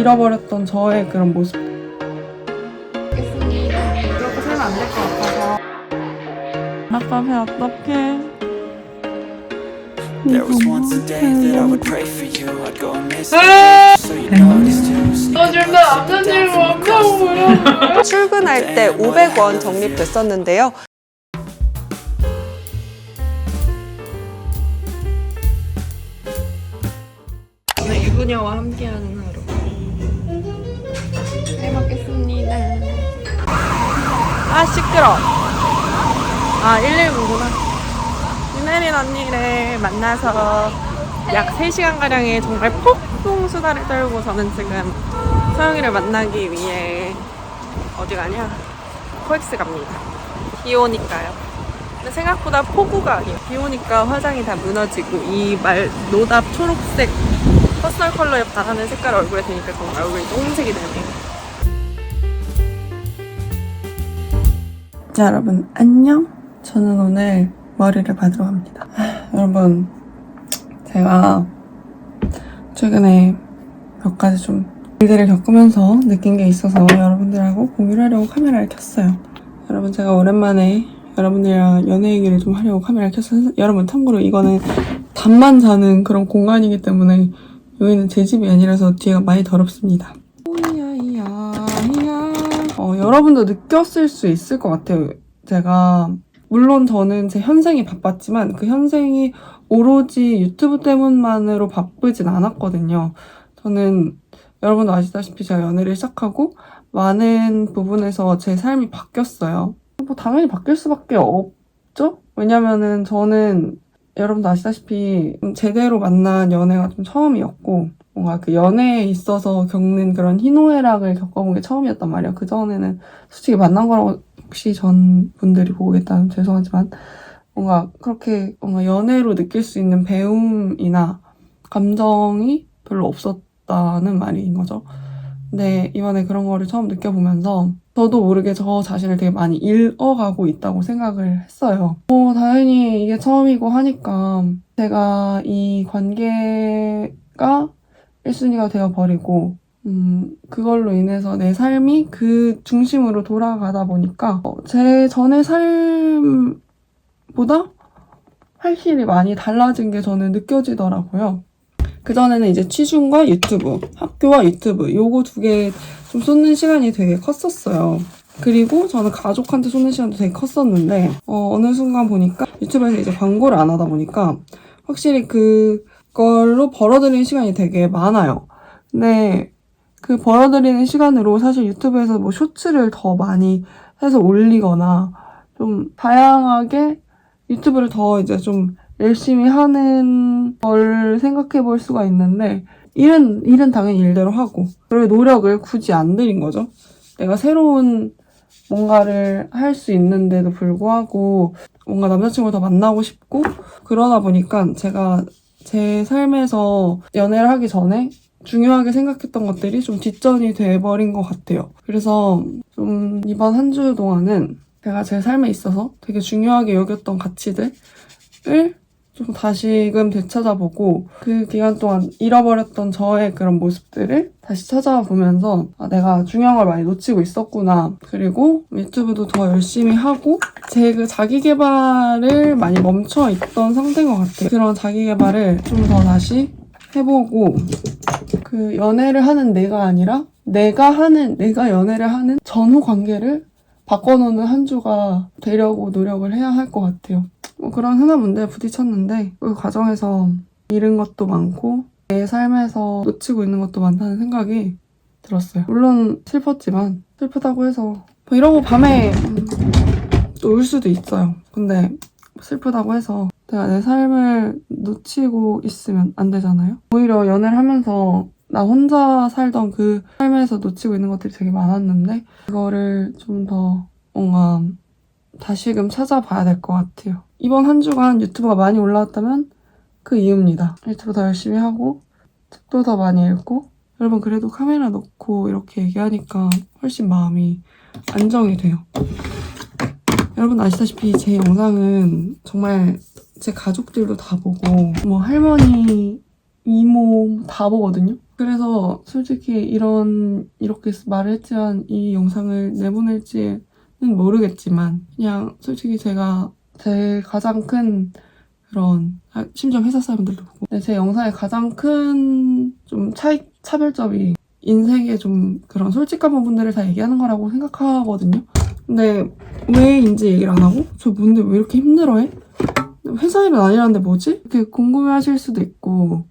잃어버렸던 저의 그런 모습. 그렇게 살면 안 될 것 같아서. 아까 배 어떡해. There was once a day that I would pray for you. I'd go and miss you, so you notice too. Sneaking up, sitting down from across the room. 출근할 때 500원 적립됐었는데요. 오늘 유부녀와 함께하는 하루. 잘 먹겠습니다. 아 시끄러. 아 119구나. 유내린 언니를 만나서 약 3시간가량의 정말 폭풍 수다를 떨고 저는 지금 서영이를 만나기 위해 어디 가냐? 코엑스 갑니다. 비 오니까요. 근데 생각보다 폭우가 아니에요. 비 오니까 화장이 다 무너지고 이 노답 초록색 퍼스널 컬러의 바라는 색깔 얼굴에 되니까 정말 얼굴이 똥색이 되네요. 자, 여러분 안녕. 저는 오늘 머리를 받으러 갑니다. 여러분, 제가 최근에 몇 가지 좀 일들을 겪으면서 느낀 게 있어서 여러분들하고 공유를 하려고 카메라를 켰어요. 여러분, 제가 오랜만에 여러분들이랑 연애 얘기를 좀 하려고 카메라를 켰어요. 여러분, 참고로 이거는 잠만 자는 그런 공간이기 때문에 여기는 제 집이 아니라서 뒤가 많이 더럽습니다. 여러분도 느꼈을 수 있을 것 같아요. 제가 물론 저는 제 현생이 바빴지만 그 현생이 오로지 유튜브 때문만으로 바쁘진 않았거든요. 저는 여러분도 아시다시피 제가 연애를 시작하고 많은 부분에서 제 삶이 바뀌었어요. 뭐 당연히 바뀔 수밖에 없죠? 왜냐면은 저는 여러분도 아시다시피 제대로 만난 연애가 좀 처음이었고 뭔가 그 연애에 있어서 겪는 그런 희노애락을 겪어본 게 처음이었단 말이에요. 그전에는 솔직히 만난 거라고 혹시 전 분들이 보고 계시다면 죄송하지만 뭔가 그렇게 뭔가 연애로 느낄 수 있는 배움이나 감정이 별로 없었다는 말인 거죠. 근데 이번에 그런 거를 처음 느껴보면서 저도 모르게 저 자신을 되게 많이 잃어가고 있다고 생각을 했어요. 당연히 이게 처음이고 하니까 제가 이 관계가 1순위가 되어버리고 그걸로 인해서 내 삶이 그 중심으로 돌아가다 보니까 제 전의 삶보다 확실히 많이 달라진 게 저는 느껴지더라고요. 그전에는 이제 취준과 유튜브, 학교와 유튜브 요거 두 개 좀 쏟는 시간이 되게 컸었어요. 그리고 저는 가족한테 쏟는 시간도 되게 컸었는데 어느 순간 보니까 유튜브에서 이제 광고를 안 하다 보니까 확실히 그걸로 벌어들이는 시간이 되게 많아요. 근데 그 벌어들이는 시간으로 사실 유튜브에서 뭐 쇼츠를 더 많이 해서 올리거나 좀 다양하게 유튜브를 더 이제 좀 열심히 하는 걸 생각해 볼 수가 있는데 일은 당연히 일대로 하고 그리고 노력을 굳이 안 들인 거죠. 내가 새로운 뭔가를 할 수 있는데도 불구하고 뭔가 남자친구를 더 만나고 싶고 그러다 보니까 제가 제 삶에서 연애를 하기 전에 중요하게 생각했던 것들이 좀 뒷전이 돼버린 것 같아요. 그래서 좀 이번 한 주 동안은 제가 제 삶에 있어서 되게 중요하게 여겼던 가치들을 좀 다시금 되찾아보고 그 기간 동안 잃어버렸던 저의 그런 모습들을 다시 찾아보면서 내가 중요한 걸 많이 놓치고 있었구나. 그리고 유튜브도 더 열심히 하고 제 그 자기 개발을 많이 멈춰 있던 상태인 것 같아요. 그런 자기 개발을 좀 더 다시 해보고 그 연애를 하는 내가 아니라 내가 연애를 하는 전후 관계를 바꿔놓는 한 주가 되려고 노력을 해야 할 것 같아요. 그런 흔한 문제에 부딪혔는데 그 과정에서 잃은 것도 많고 내 삶에서 놓치고 있는 것도 많다는 생각이 들었어요. 물론 슬펐지만 슬프다고 해서 뭐 이러고 밤에 또 울 수도 있어요. 근데 슬프다고 해서 내가 내 삶을 놓치고 있으면 안 되잖아요. 오히려 연애를 하면서 나 혼자 살던 그 삶에서 놓치고 있는 것들이 되게 많았는데 그거를 좀 더 뭔가 다시금 찾아봐야 될 것 같아요. 이번 한 주간 유튜브가 많이 올라왔다면 그 이유입니다. 유튜브 더 열심히 하고 책도 더 많이 읽고 여러분 그래도 카메라 놓고 이렇게 얘기하니까 훨씬 마음이 안정이 돼요. 여러분 아시다시피 제 영상은 정말 제 가족들도 다 보고 뭐 할머니, 이모 다 보거든요. 그래서 솔직히 이렇게 말을 했지만 이 영상을 내보낼지는 모르겠지만 그냥 솔직히 제가 제 가장 큰 그런 심지어 회사 사람들도 보고 근데 제 영상의 가장 큰 좀 차별점이 인생의 좀 그런 솔직한 부분들을 다 얘기하는 거라고 생각하거든요. 근데 왜 인지 얘기를 안 하고? 저 뭔데 왜 이렇게 힘들어해? 회사 일은 아니라는데 뭐지? 이렇게 궁금해하실 수도 있고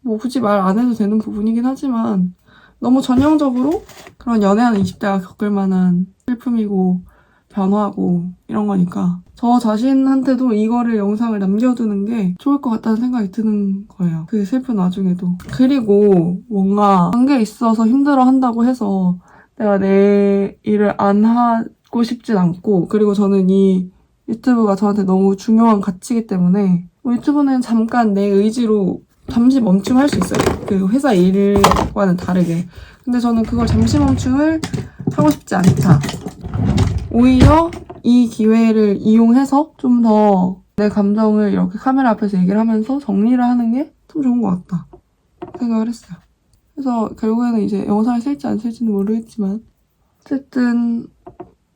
뭐 굳이 말 안 해도 되는 부분이긴 하지만 너무 전형적으로 그런 연애하는 20대가 겪을 만한 슬픔이고 변화고 이런 거니까 저 자신한테도 이거를 영상을 남겨두는 게 좋을 것 같다는 생각이 드는 거예요. 그 슬픈 와중에도. 그리고 뭔가 관계에 있어서 힘들어 한다고 해서 내가 내 일을 안 하고 싶진 않고 그리고 저는 이 유튜브가 저한테 너무 중요한 가치이기 때문에 유튜브는 잠깐 내 의지로 잠시 멈춤할 수 있어요. 그 회사 일과는 다르게. 근데 저는 그걸 잠시 멈춤을 하고 싶지 않다. 오히려 이 기회를 이용해서 좀 더 내 감정을 이렇게 카메라 앞에서 얘기를 하면서 정리를 하는 게 좀 좋은 것 같다 생각을 했어요. 그래서 결국에는 이제 영상을 쓸지 안 쓸지는 모르겠지만 어쨌든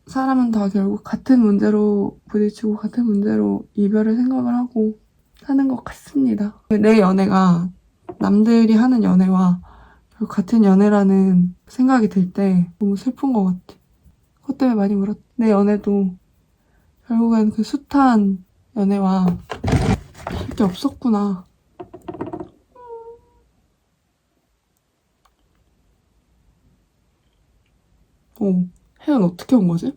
사람은 다 결국 같은 문제로 부딪히고 같은 문제로 이별을 생각을 하고 사는 것 같습니다. 내 연애가 남들이 하는 연애와 결국 같은 연애라는 생각이 들 때 너무 슬픈 것 같아. 그것 때문에 많이 울었다. 내 연애도 결국엔 그 숱한 연애와 할 게 없었구나. 혜연 어떻게 온 거지?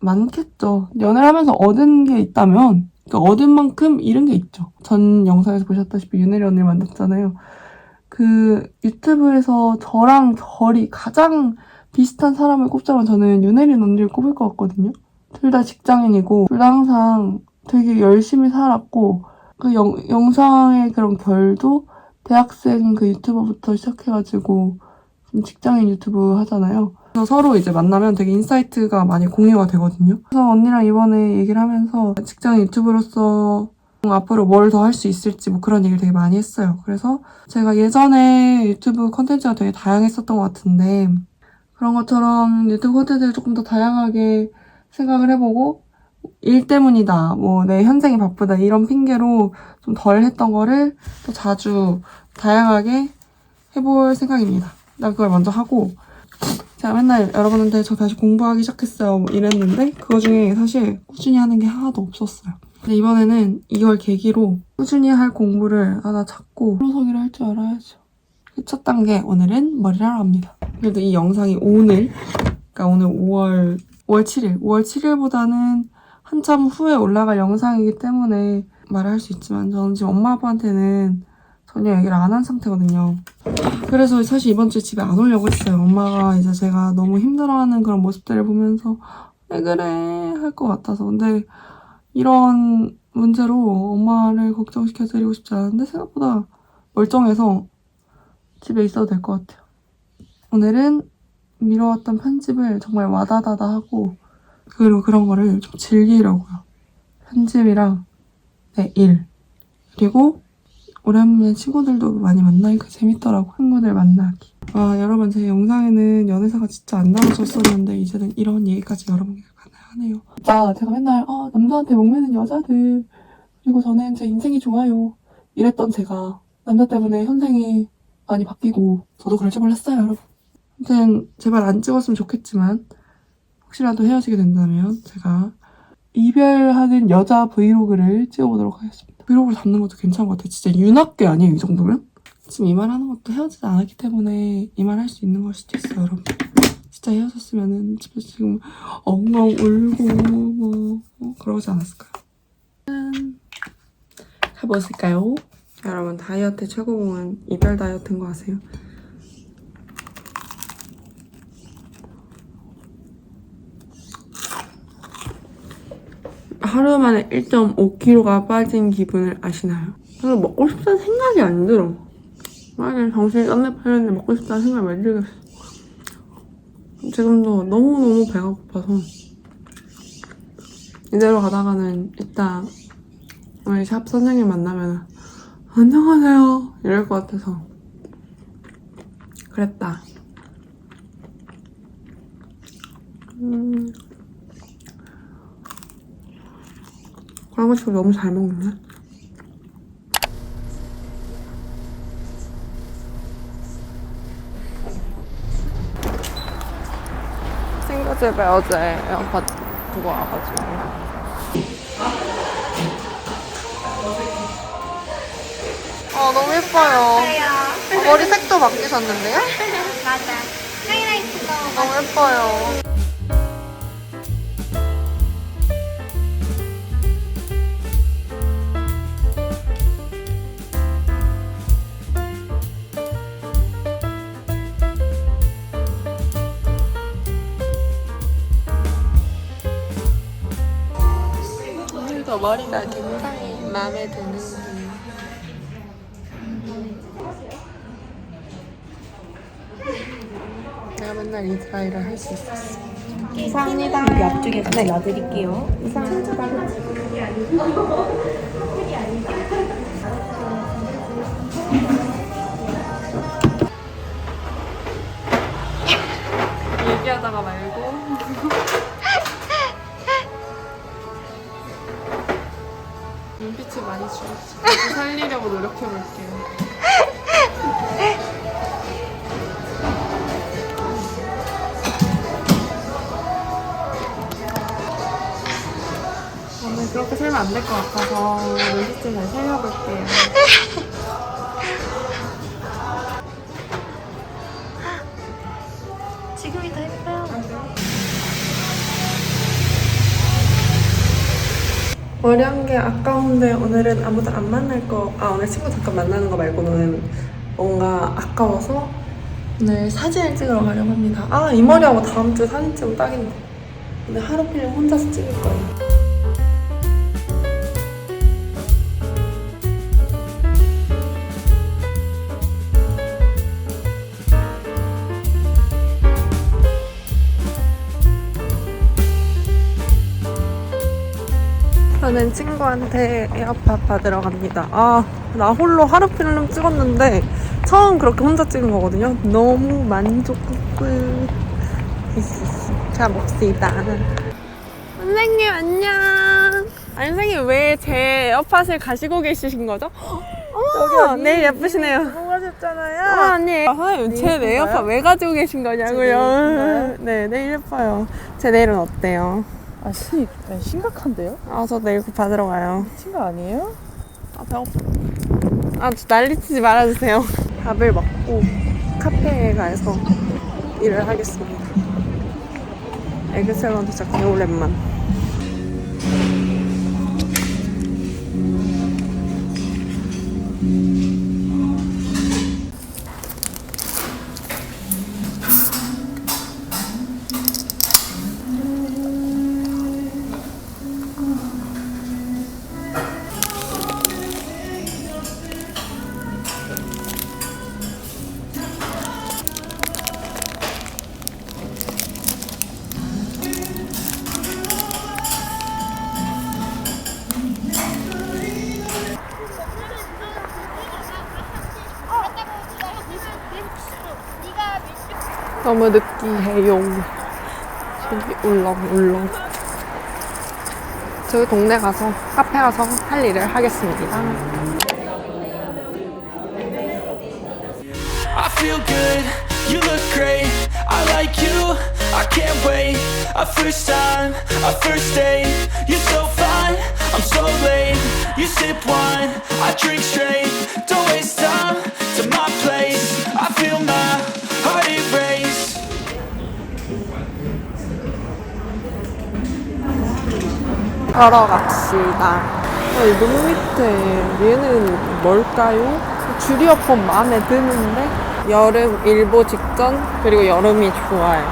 많겠죠. 연애를 하면서 얻은 게 있다면 그러니까 얻은 만큼 잃은 게 있죠. 전 영상에서 보셨다시피 윤혜리 언니를 만났잖아요. 그 유튜브에서 저랑 결이 가장 비슷한 사람을 꼽자면 저는 윤혜리 언니를 꼽을 것 같거든요. 둘 다 직장인이고 둘 다 항상 되게 열심히 살았고 그 영상의 그런 결도 대학생 그 유튜버부터 시작해가지고 지금 직장인 유튜브 하잖아요. 그래서 서로 이제 만나면 되게 인사이트가 많이 공유가 되거든요. 그래서 언니랑 이번에 얘기를 하면서 직장인 유튜버로서 앞으로 뭘 더 할 수 있을지 뭐 그런 얘기를 되게 많이 했어요. 그래서 제가 예전에 유튜브 콘텐츠가 되게 다양했었던 것 같은데 그런 것처럼 유튜브 콘텐츠를 조금 더 다양하게 생각을 해보고 일 때문이다, 뭐 내 현생이 바쁘다 이런 핑계로 좀 덜 했던 거를 또 자주 다양하게 해볼 생각입니다. 나 그걸 먼저 하고 제가 맨날 여러분한테 저 다시 공부하기 시작했어요 뭐 이랬는데 그거 중에 사실 꾸준히 하는 게 하나도 없었어요. 근데 이번에는 이걸 계기로 꾸준히 할 공부를 하나 찾고 플로서기를 할 줄 알아야죠. 그 첫 단계 오늘은 머리를 하러 갑니다. 그래도 이 영상이 오늘 그러니까 오늘 5월 7일 5월 7일보다는 한참 후에 올라갈 영상이기 때문에 말을 할 수 있지만 저는 지금 엄마 아빠한테는 전혀 얘기를 안 한 상태거든요. 그래서 사실 이번 주에 집에 안 오려고 했어요. 엄마가 이제 제가 너무 힘들어하는 그런 모습들을 보면서 왜 그래 할 것 같아서. 근데 이런 문제로 엄마를 걱정시켜드리고 싶지 않은데 생각보다 멀쩡해서 집에 있어도 될 것 같아요. 오늘은 미뤄왔던 편집을 정말 와다다다 하고 그리고 그런 거를 좀 즐기려고요. 편집이랑 내 일 그리고 오랜만에 친구들도 많이 만나니까 재밌더라고. 친구들 만나기. 여러분 제 영상에는 연애사가 진짜 안 나와줬었는데 이제는 이런 얘기까지 여러분께 가능하네요. 제가 맨날 남자한테 목매는 여자들 그리고 저는 제 인생이 좋아요 이랬던 제가 남자 때문에 현생이 많이 바뀌고 저도 그럴 줄 몰랐어요 여러분. 아무튼 제발 안 찍었으면 좋겠지만 혹시라도 헤어지게 된다면 제가 이별하는 여자 브이로그를 찍어보도록 하겠습니다. 브이로그를 담는 것도 괜찮은 것 같아요. 진짜 윤학교 아니에요 이 정도면? 지금 이 말 하는 것도 헤어지지 않았기 때문에 이 말 할 수 있는 걸 수도 있어요 여러분. 진짜 헤어졌으면은 집에서 지금 엉엉 울고 그러지 않았을까요? 해보실까요? 여러분 다이어트 최고봉은 이별 다이어트인 거 아세요? 하루 만에 1.5kg가 빠진 기분을 아시나요? 그래서 먹고 싶다는 생각이 안 들어. 만약에 정신이 깜빡했는데 먹고 싶다는 생각이 왜 들겠어. 지금도 너무너무 배가 고파서 이대로 가다가는 이따 우리 샵 선생님 만나면 안녕하세요 이럴 것 같아서 그랬다. 그런 거 치고 너무 잘 먹네. 친구 집에 어제 에어팟 두고 와가지고 너무 예뻐요. 머리 색도 바뀌셨는데요? 맞아. 하이라이트도 너무 예뻐요. 오늘도 머리가 굉장히 마음에 드는 내가 맨날 이 드라이를 할 수 있었어. 감사합니다. 여기 앞쪽에 같이 놔드릴게요. 얘기하다가 말고 눈빛을 많이 주었어. 다시 살리려고 노력해볼게요. 오늘 그렇게 살면 안 될 것 같아서 눈빛을 잘 살려볼게요. 지금이 더 예뻐요. 머리 한 게 아까운데 오늘은 아무도 안 만날 거, 오늘 친구 잠깐 만나는 거 말고는 뭔가 아까워서 오늘 사진을 찍으러 가려고 합니다. 이 머리하고 다음 주에 사진 찍으면 딱인데. 오늘 하루 필름 혼자서 찍을 거예요. 저는 친구한테 에어팟 받으러 갑니다. 나 홀로 하루 필름 찍었는데 처음 그렇게 혼자 찍은 거거든요. 너무 만족했고요. 자, 먹읍시다. 선생님 안녕. 아니 선생님 왜 제 에어팟을 가시고 계시신 거죠? 어머, 네 예쁘시네요. 수고하셨잖아요. 아니, 제 에어팟 왜 가지고 계신 거냐고요? 네, 내일 예뻐요. 제 내일은 어때요? 심각한데요? 저 내일 곧 받으러 가요. 미친 거 아니에요? 배고파. 저 난리치지 말아주세요. 밥을 먹고 카페에 가서 일을 하겠습니다. 에그셀런트 진짜 개오랜만. 너무 느끼해요. 속이 울렁울렁. 저희 동네 가서 카페 가서 할 일을 하겠습니다. I feel good, you look great, I like you, I can't wait. A first time, a first date, you're so fine, I'm so late. You sip wine, I drink straight, don't waste time to my place. I feel my heart erase. 걸어갑시다. 눈 밑에 얘는 뭘까요? 주리어폰 마음에 드는데 여름 일보 직전 그리고 여름이 좋아요.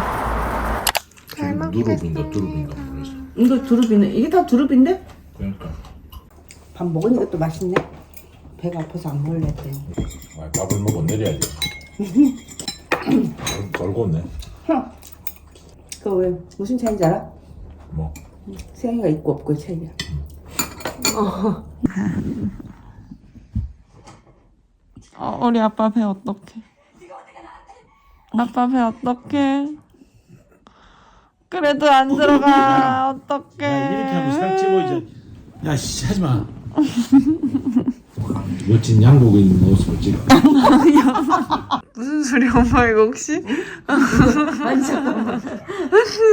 누르빈다 그래서 이거 두릅이네. 이게 다 두릅인데? 그러니까 밥 먹으니까 또 맛있네. 배가 아파서 안 먹을래 했더니. 밥을 먹고 내려야지. 덜고 온네. 그거 왜 무슨 차인지 알아? 뭐 세영이가 있고 없고 차이야. 우리 아빠 배 어떡해? 아빠 배 어떡해? 그래도 안 들어가. 어떡해? 이렇게 하면 살찌고 이제 야 씨 하지마. 멋진 양복 입는 모습을 찍어. 무슨 소리 엄마 이거 혹시? 아니 잠깐만.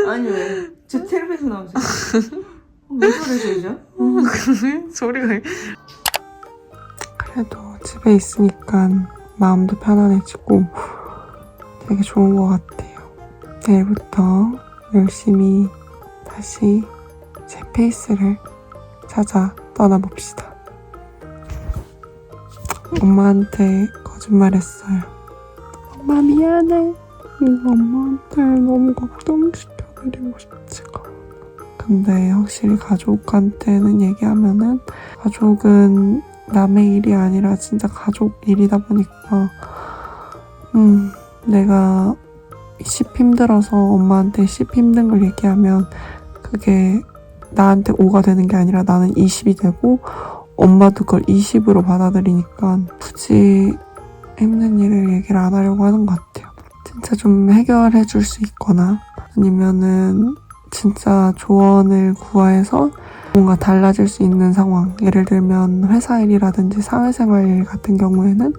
아니 왜? 제 텔레비에서 나오세요? 왜 그러세요? 소리가 그래도 집에 있으니까 마음도 편안해지고 되게 좋은 것 같아요. 내일부터 열심히 다시 제 페이스를 찾아 떠나봅시다. 엄마한테 거짓말했어요. 엄마 미안해. 이거 엄마한테 너무 걱정시켜드리고 싶지가 않아. 근데 확실히 가족한테는 얘기하면은 가족은 남의 일이 아니라 진짜 가족 일이다 보니까 내가 10 힘들어서 엄마한테 10 힘든 걸 얘기하면 그게 나한테 5가 되는 게 아니라 나는 20이 되고 엄마도 그걸 20으로 받아들이니까 굳이 힘든 일을 얘기를 안 하려고 하는 것 같아요. 진짜 좀 해결해 줄 수 있거나 아니면은 진짜 조언을 구해서 뭔가 달라질 수 있는 상황. 예를 들면 회사 일이라든지 사회생활 일 같은 경우에는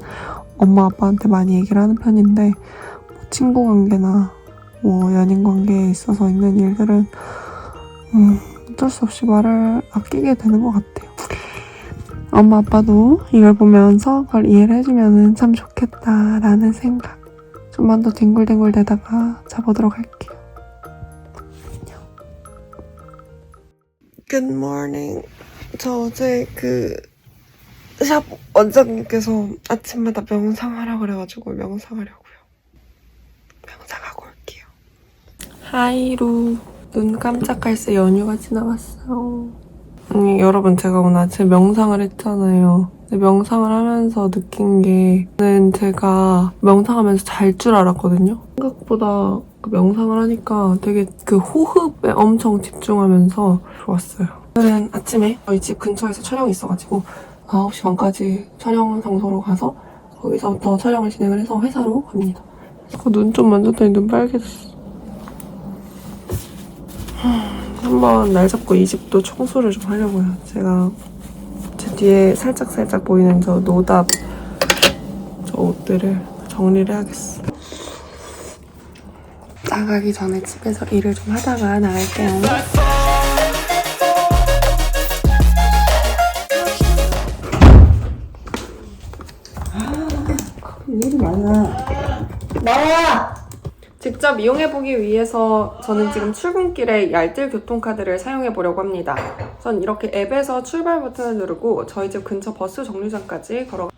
엄마 아빠한테 많이 얘기를 하는 편인데 뭐 친구 관계나 뭐 연인 관계에 있어서 있는 일들은 어쩔 수 없이 말을 아끼게 되는 것 같아요. 엄마 아빠도 이걸 보면서 그걸 이해를 해주면 참 좋겠다라는 생각. 좀만 더 뒹굴뒹굴 대다가 자보도록 할게요. Good morning. 저 어제 샵 원장님께서 아침마다 명상하라 그래가지고 명상하려고요. 명상하고 올게요. 하이루. 눈 깜짝할 새 연휴가 지나갔어요. 아니 여러분 제가 오늘 아침에 명상을 했잖아요. 근데 명상을 하면서 느낀 게 저는 제가 명상하면서 잘 줄 알았거든요. 생각보다 명상을 하니까 되게 호흡에 엄청 집중하면서 좋았어요. 오늘은 아침에 저희 집 근처에서 촬영이 있어가지고 9시 반까지 촬영 장소로 가서 거기서부터 촬영을 진행을 해서 회사로 갑니다. 눈 좀 만졌더니 눈 빨개졌어. 한번 날 잡고 이 집도 청소를 좀 하려고요. 제가 제 뒤에 살짝 보이는 저 노답 저 옷들을 정리를 해야겠어. 나가기 전에 집에서 일을 좀 하다가 나갈게요. 일이 많아. 나와! 직접 이용해보기 위해서 저는 지금 출근길에 얄뜰 교통카드를 사용해보려고 합니다. 전 이렇게 앱에서 출발 버튼을 누르고 저희 집 근처 버스 정류장까지 걸어가.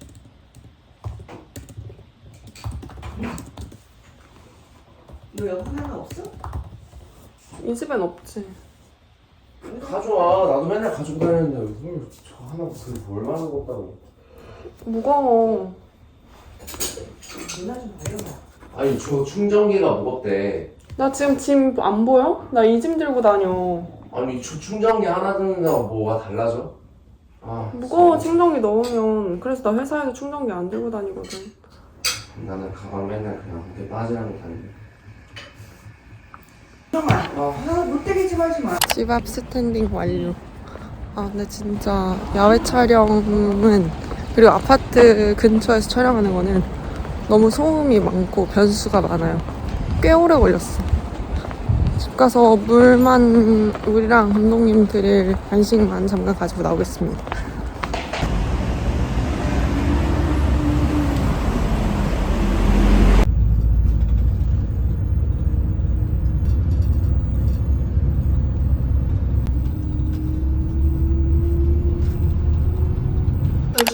너 여기 하나 없어? 이 집엔 없지. 가져와. 나도 맨날 가지고 다녔는데 그걸 저 하나 그 얼마나 무겁다고. 무거워. 누나 좀 알려봐. 아니 저 충전기가 무겁대. 나 지금 짐 안 보여? 나 이 짐 들고 다녀. 아니 저 충전기 하나 듣는다고 뭐가 달라져? 아 무거워 진짜. 충전기 넣으면. 그래서 나 회사에도 충전기 안 들고 다니거든. 나는 가방 맨날 그냥 이렇게 빠지라고 다니고. 못 때리지 마지 마. 집 앞 스탠딩 완료. 근데 진짜 야외 촬영은 그리고 아파트 근처에서 촬영하는 거는 너무 소음이 많고 변수가 많아요. 꽤 오래 걸렸어. 집 가서 물이랑 감독님 드릴 간식만 잠깐 가지고 나오겠습니다.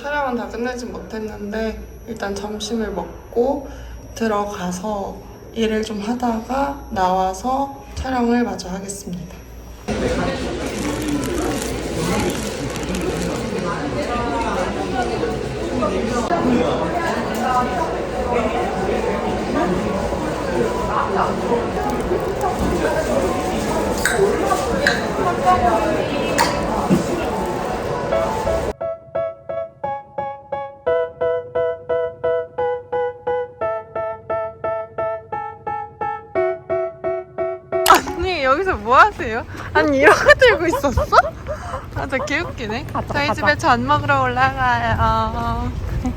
촬영은 다 끝내지 못했는데 일단 점심을 먹고 들어가서 일을 좀 하다가 나와서 촬영을 마저 하겠습니다. 여기서 뭐 하세요? 아니 이러고 들고 있었어? 아, 진짜 개웃기네. 저희 집에 전 먹으러 올라가요.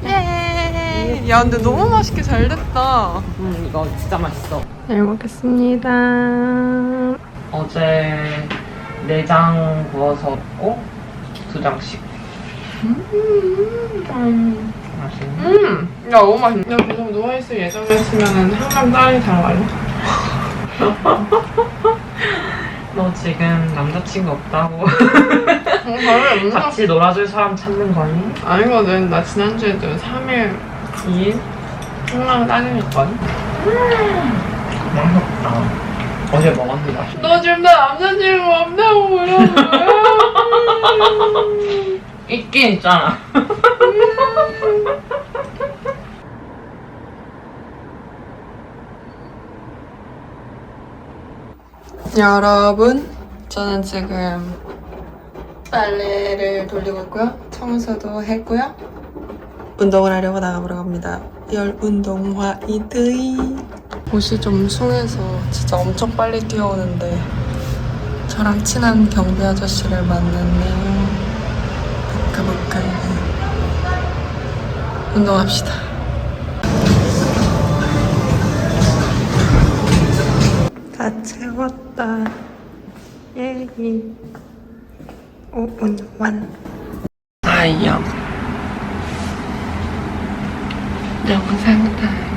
예. 야, 근데 너무 맛있게 잘 됐다. 이거 진짜 맛있어. 잘 먹겠습니다. 어제 내장 구워서 먹고 2장씩. 맛있네. 야, 너무 맛있네. 야, 계속 누워있을 예정이었으면 한강 딸이 잘 갈래? 너 지금 남자친구 없다고 별로 없나? 같이 놀아줄 사람 찾는 거니? 아니거든. 나 지난주에도 3일, 2일 한강 따님했거든. 맛있다. 어제 먹었는데 맛있다. 너 지금 나 남자친구 없다고 그러는 거야? 있긴 있잖아. 여러분, 저는 지금 빨래를 돌리고 있고요. 청소도 했고요. 운동을 하려고 나가보러 갑니다. 열 운동화 이드이. 옷이 좀 숭해서 진짜 엄청 빨리 뛰어오는데 저랑 친한 경비 아저씨를 만났네요. 가볼까요? 운동합시다. 다 채웠다. 예이. 오운완. 아이요. 영상다.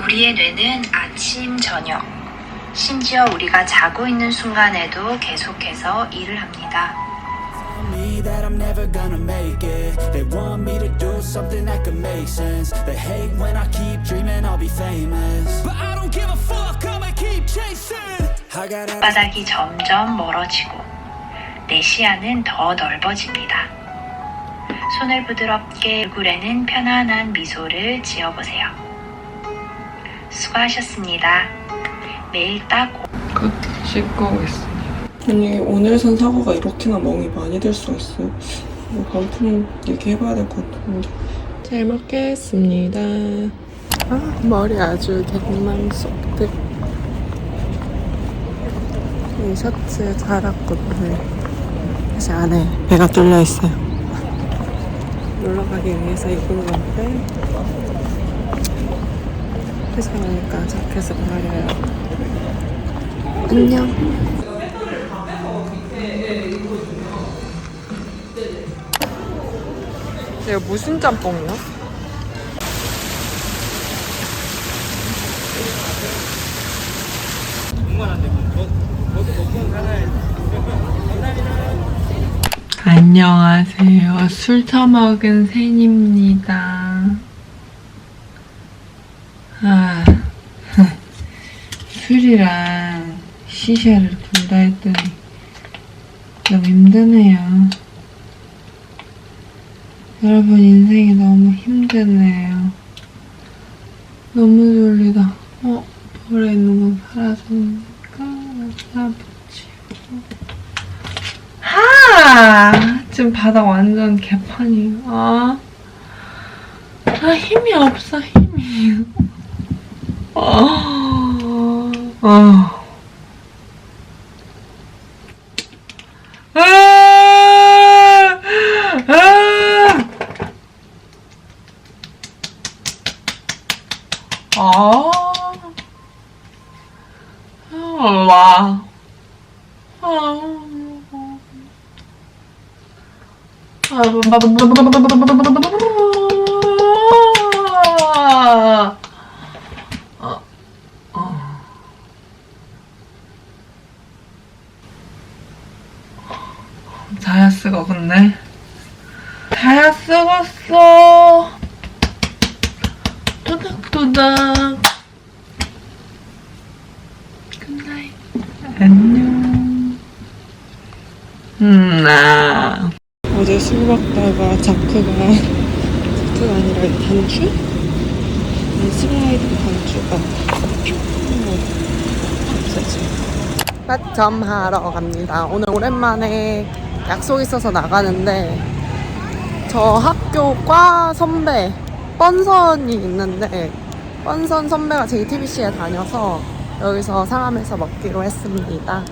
우리의 뇌는 아침, 저녁, 심지어 우리가 자고 있는 순간에도 계속해서 일을 합니다. Me that I'm never gonna make it. They want me to do something that could make sense. They hate when I keep dreaming I'll be famous. But I don't give a fuck, I'ma keep chasing. I got 바닥이 점점 멀어지고 내 시야는 더 넓어집니다. 손을 부드럽게 얼굴에는 편안한 미소를 지어보세요. 수고하셨습니다. 매일 딱 끝. 씻고 오겠습니다. 아니, 오늘 산 사고가 이렇게나 멍이 많이 들 수가 있어요. 이거 반품 얘기해봐야 될 것 같은데. 잘 먹겠습니다. 아, 머리 아주 개망속들. 이 셔츠 자랐거든요. 사실 안에 배가 뚫려 있어요. 놀러 가기 위해서 입은 건데 회사 오니까 자켓을 버려요. 안녕. 이거 무슨 짬뽕이야? 안녕하세요. 술 처먹은 샌입니다. 아, 술이랑 시샤를 둘 다 했더니 너무 힘드네요. 여러분, 인생이 너무 힘드네요. 너무 졸리다. 볼에 있는 건 사라졌으니까 갖다 붙이고. 지금 바닥 완전 개판이에요. 힘이 없어, 힘이. 와. 자야 쓰겠네. 자야 쓰겠어. 토닥토닥. 굿나잇. 안녕. 어제 술 먹다가 자크가 아니라 단추? 슬라이드 단추가 없어지고. 낮점 하러 갑니다. 오늘 오랜만에 약속 있어서 나가는데 저 학교 과 선배 뻔선이 있는데 뻔선 선배가 JTBC에 다녀서 여기서 상암에서 먹기로 했습니다.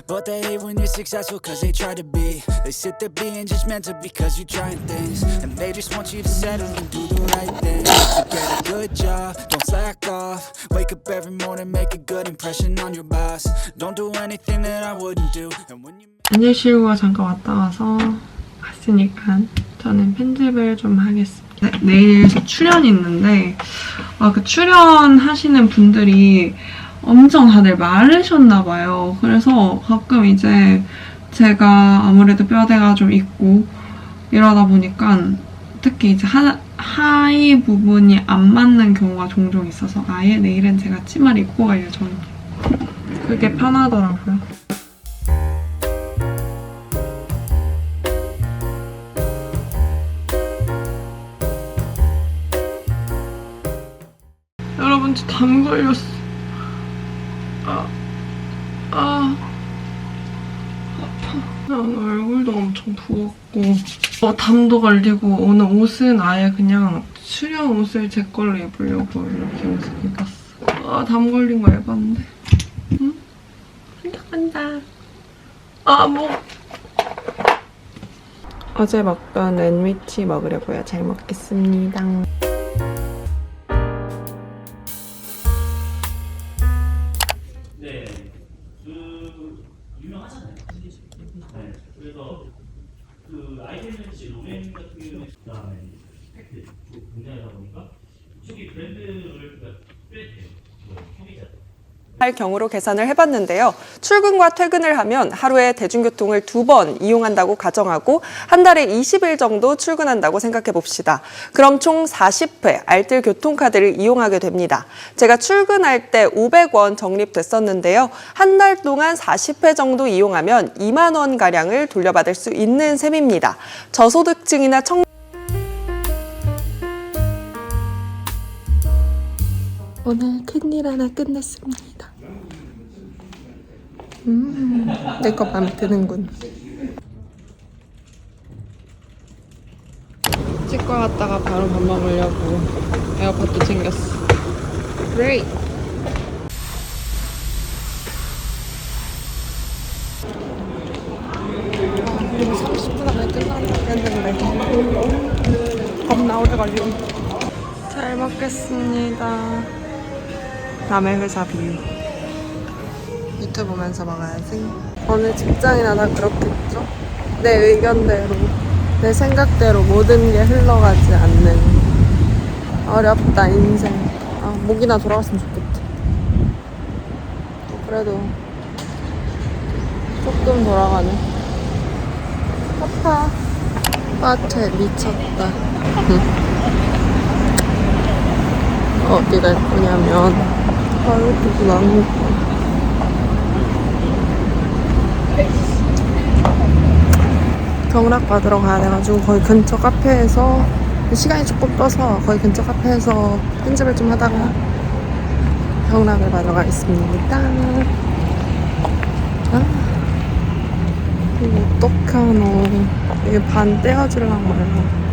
But they hate when you're successful cause they try to be. They sit there being judgmental because you're trying things. And they just want you to settle and do the right thing. So get a good job, don't slack off. Wake up every morning, make a good impression on your boss. Don't do anything that I wouldn't do. And when you 안예실과 잠깐 왔다 와서 갔으니까 저는 편집을 좀 하겠습니다. 내일 출연이 있는데 그 출연하시는 분들이 엄청 다들 마르셨나봐요. 그래서 가끔 이제 제가 아무래도 뼈대가 좀 있고 이러다 보니까 특히 이제 하의 부분이 안 맞는 경우가 종종 있어서 아예 내일은 제가 치마를 입고 갈 예정입니다. 그게 편하더라고요. 여러분, 저 담 걸렸어. 아파. 오늘 얼굴도 엄청 부었고 담도 걸리고 오늘 옷은 아예 그냥 수련 옷을 제 걸로 입으려고 이렇게 옷을 입었어. 담 걸린 거 예봤는데. 응? 간다. 뭐. 어제 먹던 랜위치 먹으려고요. 잘 먹겠습니다. 할 경우로 계산을 해봤는데요. 출근과 퇴근을 하면 하루에 대중교통을 2번 이용한다고 가정하고 한 달에 20일 정도 출근한다고 생각해 봅시다. 그럼 총 40회 알뜰 교통카드를 이용하게 됩니다. 제가 출근할 때 500원 적립됐었는데요. 한 달 동안 40회 정도 이용하면 2만 원가량을 돌려받을 수 있는 셈입니다. 저소득층이나 오늘 큰일 하나 끝냈습니다. 내 거 마음에 드는군. 치과 갔다가 바로 밥 먹으려고 에어팟도 챙겼어. Great! 그리고 30분 안에 끝난다고 했는데 겁나 오래 걸리네. 잘 먹겠습니다. 남의 회사 비유. 유튜브 보면서 먹어야지. 어느 직장이나 다 그렇겠죠? 내 의견대로, 내 생각대로 모든 게 흘러가지 않는 어렵다 인생. 목이나 돌아갔으면 좋겠다. 그래도 조금 돌아가네. 아파. 빠트에 미쳤다. 어디 갈 거냐면 이것도 나는 경락 받으러 가야 돼가지고 거기 근처 카페에서 시간이 조금 떠서 거기 근처 카페에서 편집을 좀 하다가 경락을 받으러 가겠습니다. 이거 어떡하노. 이게 반 떼어주려고 말고.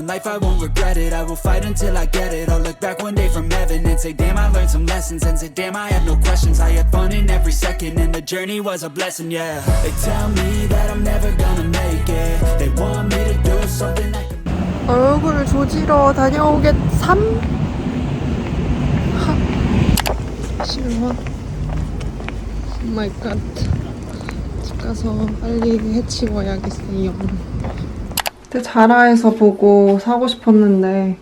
Life, I won't regret it. I will fight until I get it. I'll look back one day from heaven and say, damn, I learned some lessons. And say, damn, I have no questions. I had fun in every second, and the journey was a blessing, yeah. They tell me that I'm never gonna make it. They want me to do something that can... 얼굴 조지러 다녀오겠삼? 싫어. 오 마이 갓. 집 가서 빨리 해치워야겠어요. 자라에서 보고 사고 싶었는데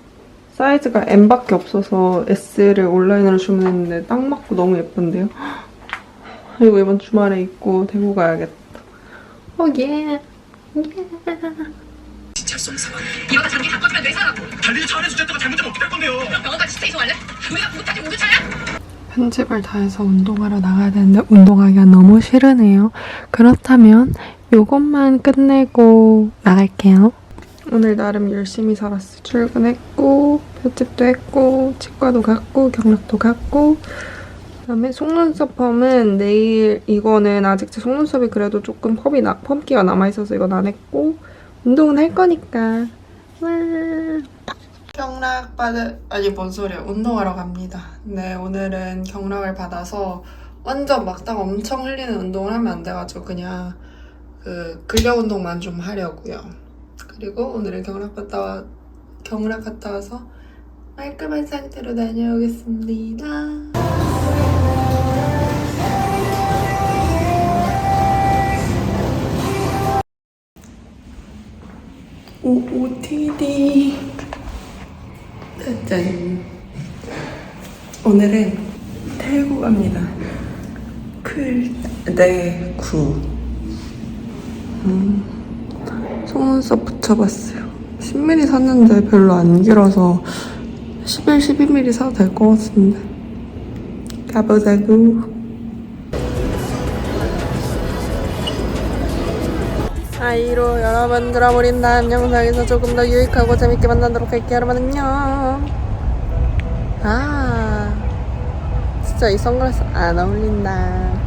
사이즈가 M밖에 없어서 S를 온라인으로 주문했는데 딱 맞고 너무 예쁜데요? 그리고 이번 주말에 입고 대구 가야겠다. 오 예! 예! 경찰성 상황. 이러다 장기 다 꺼지면 뇌사하고. 달리는 차 안에서 쨌다가 잘못되면 어떻게 할 건데요? 병원까지 진짜 이송할래? 우리가 못하지 모두 차야? 편집을 다 해서 운동하러 나가야 되는데 운동하기가 너무 싫으네요. 그렇다면 요것만 끝내고 나갈게요. 오늘 나름 열심히 살았어요. 출근했고 편집도 했고 치과도 갔고 경락도 갔고 그다음에 속눈썹 펌은 내일 이거는 아직 제 속눈썹이 그래도 조금 펌기가 남아있어서 이건 안 했고 운동은 할 거니까 와. 경락 아니 뭔 소리야 운동하러 갑니다. 네 오늘은 경락을 받아서 완전 막다가 엄청 흘리는 운동을 하면 안 돼가지고 그냥 그 근력 운동만 좀 하려고요. 그리고 오늘은 경락 갔다 와서 깔끔한 상태로 다녀오겠습니다. OOTD 짠. 오늘은 태국 갑니다. 클9 속눈썹 붙여봤어요. 10mm 샀는데 별로 안 길어서 11, 12mm 사도 될 것 같은데 가보자고. 아이로 여러분 그럼 우린 다음 영상에서 조금 더 유익하고 재밌게 만나도록 할게요. 여러분 안녕. 진짜 이 선글라스 안 어울린다.